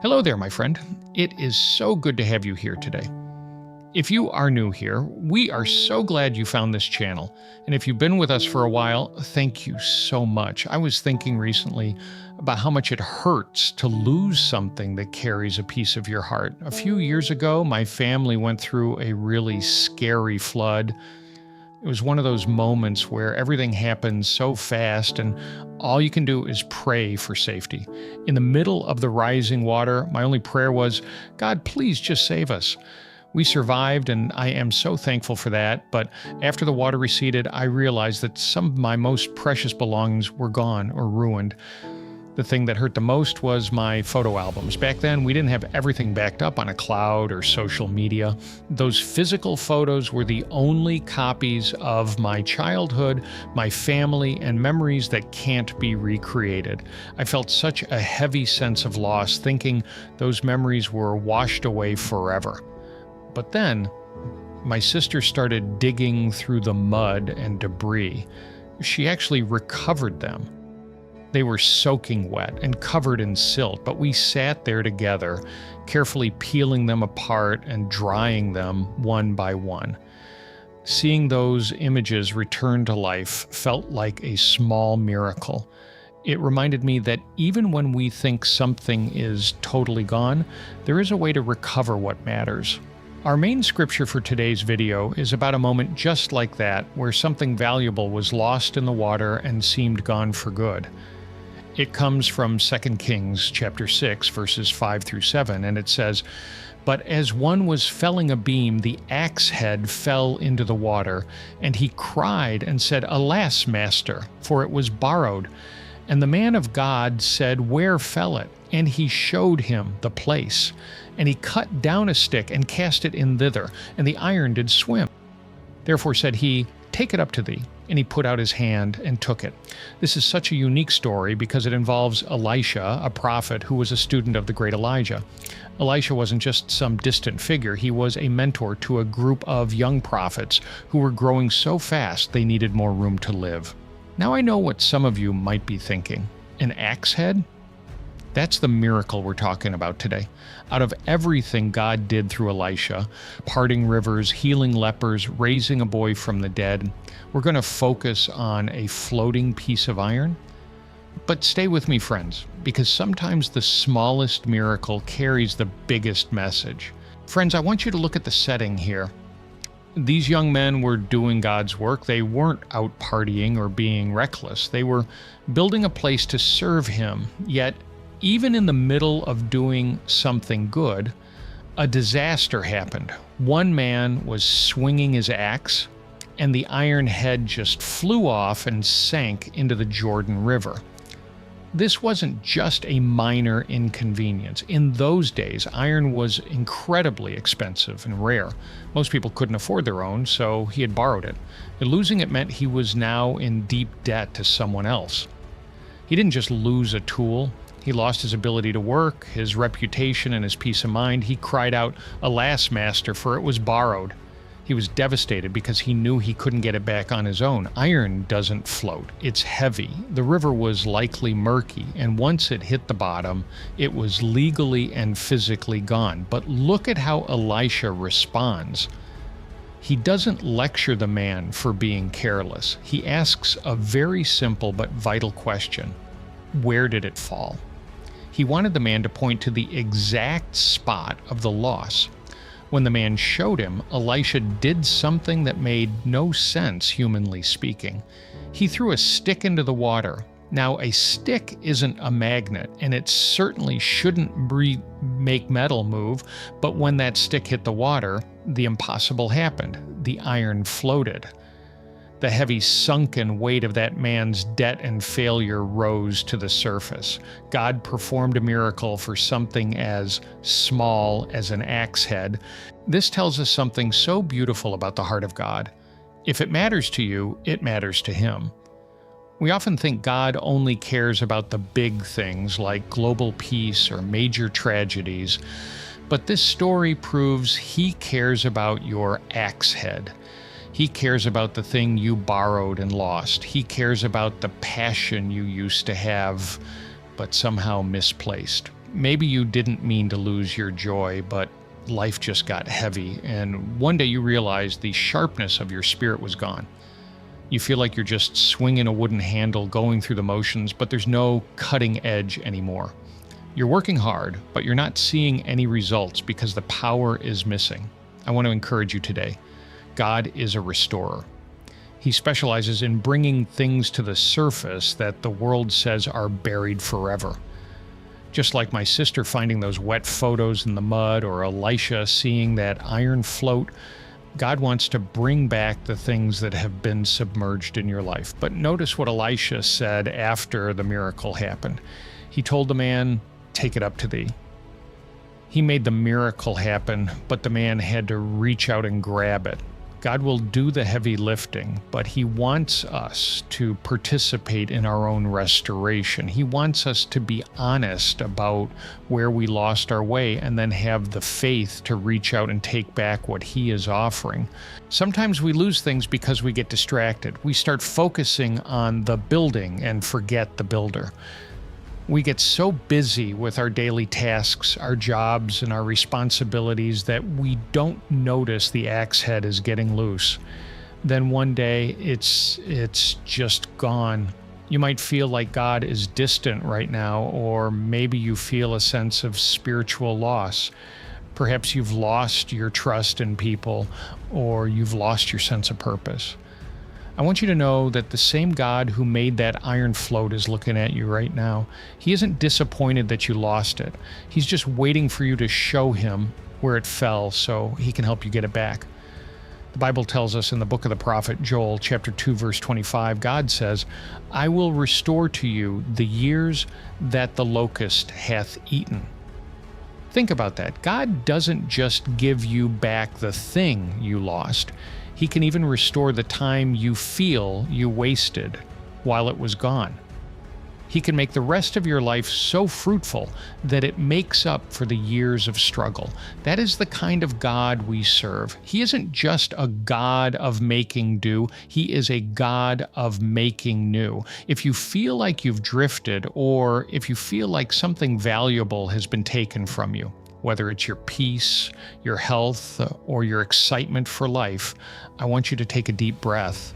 Hello there, my friend. It is so good to have you here today. If you are new here, we are so glad you found this channel. And if you've been with us for a while, thank you so much. I was thinking recently about how much it hurts to lose something that carries a piece of your heart. A few years ago, my family went through a really scary flood. It was one of those moments where everything happens so fast and all you can do is pray for safety. In the middle of the rising water, my only prayer was, God, please just save us. We survived, and I am so thankful for that. But after the water receded, I realized that some of my most precious belongings were gone or ruined. The thing that hurt the most was my photo albums. Back then, we didn't have everything backed up on a cloud or social media. Those physical photos were the only copies of my childhood, my family, and memories that can't be recreated. I felt such a heavy sense of loss, thinking those memories were washed away forever. But then, my sister started digging through the mud and debris. She actually recovered them. They were soaking wet and covered in silt, but we sat there together, carefully peeling them apart and drying them one by one. Seeing those images return to life felt like a small miracle. It reminded me that even when we think something is totally gone, there is a way to recover what matters. Our main scripture for today's video is about a moment just like that, where something valuable was lost in the water and seemed gone for good. It comes from 2 Kings chapter 6, verses 5 through 7, and it says, "But as one was felling a beam, the axe head fell into the water, and he cried and said, 'Alas, master, for it was borrowed.' And the man of God said, 'Where fell it?' And he showed him the place. And he cut down a stick and cast it in thither, and the iron did swim. Therefore said he, 'Take it up to thee.' And he put out his hand and took it." This is such a unique story because it involves Elisha, a prophet who was a student of the great Elijah. Elisha wasn't just some distant figure, he was a mentor to a group of young prophets who were growing so fast they needed more room to live. Now I know what some of you might be thinking. An axe head? That's the miracle we're talking about today. Out of everything God did through Elisha, parting rivers, healing lepers, raising a boy from the dead, we're going to focus on a floating piece of iron. But stay with me, friends, because sometimes the smallest miracle carries the biggest message. Friends, I want you to look at the setting here. These young men were doing God's work. They weren't out partying or being reckless. They were building a place to serve Him, yet even in the middle of doing something good, a disaster happened. One man was swinging his axe, and the iron head just flew off and sank into the Jordan River. This wasn't just a minor inconvenience. In those days, iron was incredibly expensive and rare. Most people couldn't afford their own, so he had borrowed it. And losing it meant he was now in deep debt to someone else. He didn't just lose a tool. He lost his ability to work, his reputation, and his peace of mind. He cried out, "Alas, master, for it was borrowed." He was devastated because he knew he couldn't get it back on his own. Iron doesn't float. It's heavy. The river was likely murky, and once it hit the bottom, it was legally and physically gone. But look at how Elisha responds. He doesn't lecture the man for being careless. He asks a very simple but vital question. Where did it fall? He wanted the man to point to the exact spot of the loss. When the man showed him, Elisha did something that made no sense, humanly speaking. He threw a stick into the water. Now, a stick isn't a magnet, and it certainly shouldn't make metal move, but when that stick hit the water, the impossible happened. The iron floated. The heavy sunken weight of that man's debt and failure rose to the surface. God performed a miracle for something as small as an axe head. This tells us something so beautiful about the heart of God. If it matters to you, it matters to Him. We often think God only cares about the big things like global peace or major tragedies, but this story proves He cares about your axe head. He cares about the thing you borrowed and lost. He cares about the passion you used to have, but somehow misplaced. Maybe you didn't mean to lose your joy, but life just got heavy, and one day you realized the sharpness of your spirit was gone. You feel like you're just swinging a wooden handle, going through the motions, but there's no cutting edge anymore. You're working hard, but you're not seeing any results because the power is missing. I want to encourage you today. God is a restorer. He specializes in bringing things to the surface that the world says are buried forever. Just like my sister finding those wet photos in the mud, or Elisha seeing that iron float, God wants to bring back the things that have been submerged in your life. But notice what Elisha said after the miracle happened. He told the man, "Take it up to thee." He made the miracle happen, but the man had to reach out and grab it. God will do the heavy lifting, but He wants us to participate in our own restoration. He wants us to be honest about where we lost our way and then have the faith to reach out and take back what He is offering. Sometimes we lose things because we get distracted. We start focusing on the building and forget the builder. We get so busy with our daily tasks, our jobs, and our responsibilities that we don't notice the axe head is getting loose. Then one day, it's just gone. You might feel like God is distant right now, or maybe you feel a sense of spiritual loss. Perhaps you've lost your trust in people, or you've lost your sense of purpose. I want you to know that the same God who made that iron float is looking at you right now. He isn't disappointed that you lost it. He's just waiting for you to show Him where it fell so He can help you get it back. The Bible tells us in the book of the prophet Joel, chapter 2, verse 25, God says, "I will restore to you the years that the locust hath eaten." Think about that. God doesn't just give you back the thing you lost. He can even restore the time you feel you wasted while it was gone. He can make the rest of your life so fruitful that it makes up for the years of struggle. That is the kind of God we serve. He isn't just a God of making do, He is a God of making new. If you feel like you've drifted, or if you feel like something valuable has been taken from you, whether it's your peace, your health, or your excitement for life, I want you to take a deep breath.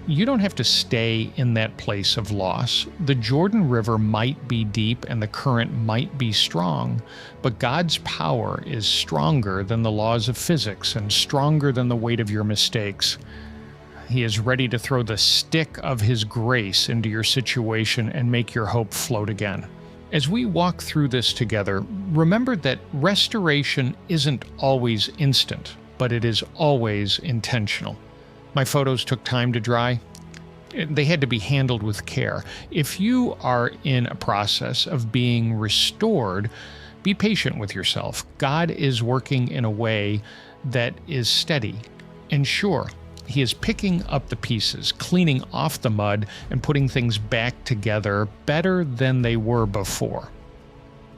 You don't have to stay in that place of loss. The Jordan River might be deep and the current might be strong, but God's power is stronger than the laws of physics and stronger than the weight of your mistakes. He is ready to throw the stick of His grace into your situation and make your hope float again. As we walk through this together, remember that restoration isn't always instant, but it is always intentional. My photos took time to dry. They had to be handled with care. If you are in a process of being restored, be patient with yourself. God is working in a way that is steady. And sure, He is picking up the pieces, cleaning off the mud, and putting things back together better than they were before.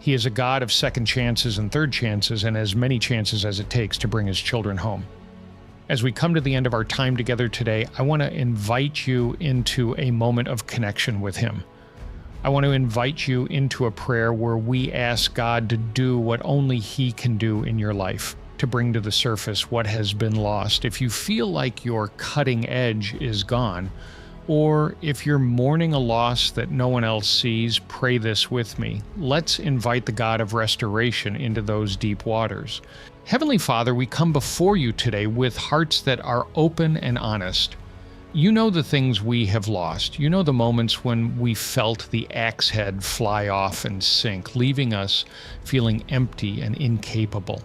He is a God of second chances and third chances, and as many chances as it takes to bring His children home. As we come to the end of our time together today, I want to invite you into a moment of connection with Him. I want to invite you into a prayer where we ask God to do what only He can do in your life, to bring to the surface what has been lost. If you feel like your cutting edge is gone, or if you're mourning a loss that no one else sees, pray this with me. Let's invite the God of restoration into those deep waters. Heavenly Father, we come before you today with hearts that are open and honest. You know the things we have lost. You know the moments when we felt the axe head fly off and sink, leaving us feeling empty and incapable.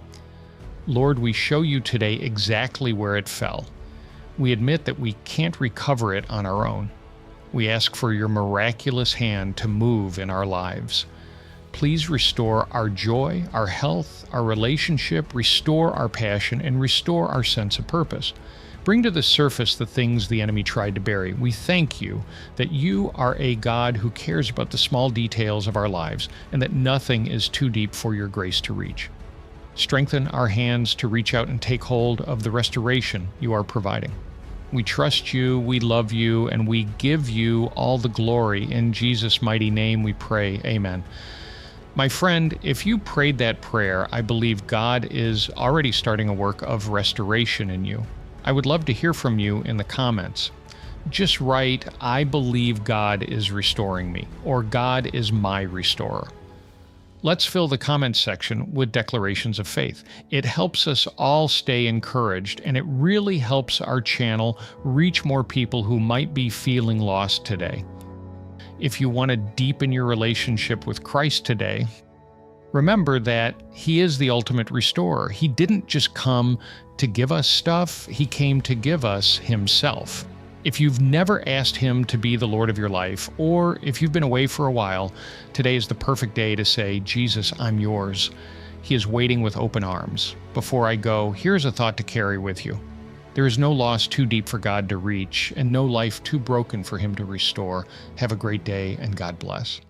Lord, we show you today exactly where it fell. We admit that we can't recover it on our own. We ask for your miraculous hand to move in our lives. Please restore our joy, our health, our relationship, restore our passion, and restore our sense of purpose. Bring to the surface the things the enemy tried to bury. We thank you that you are a God who cares about the small details of our lives, and that nothing is too deep for your grace to reach. Strengthen our hands to reach out and take hold of the restoration you are providing. We trust you, we love you, and we give you all the glory. In Jesus' mighty name we pray. Amen. My friend, if you prayed that prayer, I believe God is already starting a work of restoration in you. I would love to hear from you in the comments. Just write, "I believe God is restoring me," or "God is my restorer." Let's fill the comments section with declarations of faith. It helps us all stay encouraged, and it really helps our channel reach more people who might be feeling lost today. If you want to deepen your relationship with Christ today, remember that He is the ultimate restorer. He didn't just come to give us stuff, He came to give us Himself. If you've never asked Him to be the Lord of your life, or if you've been away for a while, today is the perfect day to say, "Jesus, I'm yours." He is waiting with open arms. Before I go, here's a thought to carry with you. There is no loss too deep for God to reach, and no life too broken for Him to restore. Have a great day, and God bless.